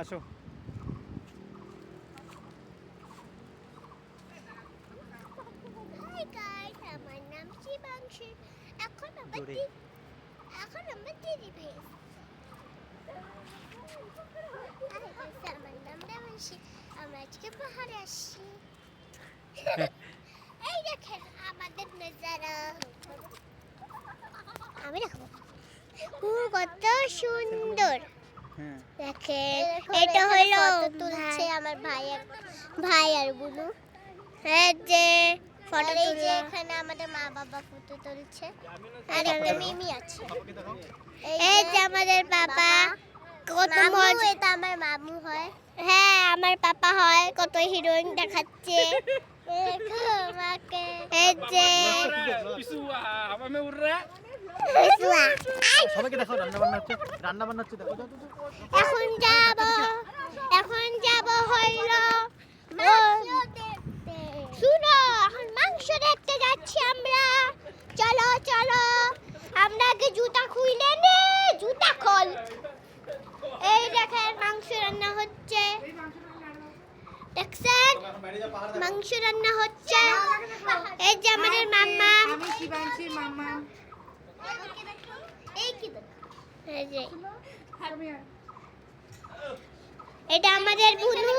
আসো। Hi guys, আমার নাম শিবাংশী। এখন আমরা জোরে। দিদি ভেস। হাই গাইস, আমার নাম দেবাংশী। আমরা আজকে পাহাড়ে আসছি। এই দেখেন আমাদের নজারা। আমি দেখো কত সুন্দর। হ্যাঁ। দেখেন এটা হলো তুলছে আমার ভাই আর বুনু। এই যে ফটো তুলছে, এখানে আমাদের মা বাবা ফটো তুলছে আর একটা মিমি আছে। এই যে আমাদের বাবা, কত মজা। এটা আমার মামু হয়। হ্যাঁ, আমার পাপা হয়। কত হিরোইন দেখাচ্ছে। দেখো আমাকে। এই যে পিসুয়া apa me urra বিসুয়া। সবাইকে দেখো, রান্না বান্না হচ্ছে দেখো। এখন যাব হইল শুনো, এখন মাংস দেখতে যাচ্ছি আমরা। চলো চলো, আমরা আগে জুতা খুলে নে। জুতা খোল। এই দেখেন মাংস রান্না হচ্ছে। দেখছেন মাংস রান্না হচ্ছে। এই যে আমাদের মাম্মা। আমি শিবাংশীর মাম্মা। এই কি দেখো, এই যে তুমি আর এটা আমাদের বুনু।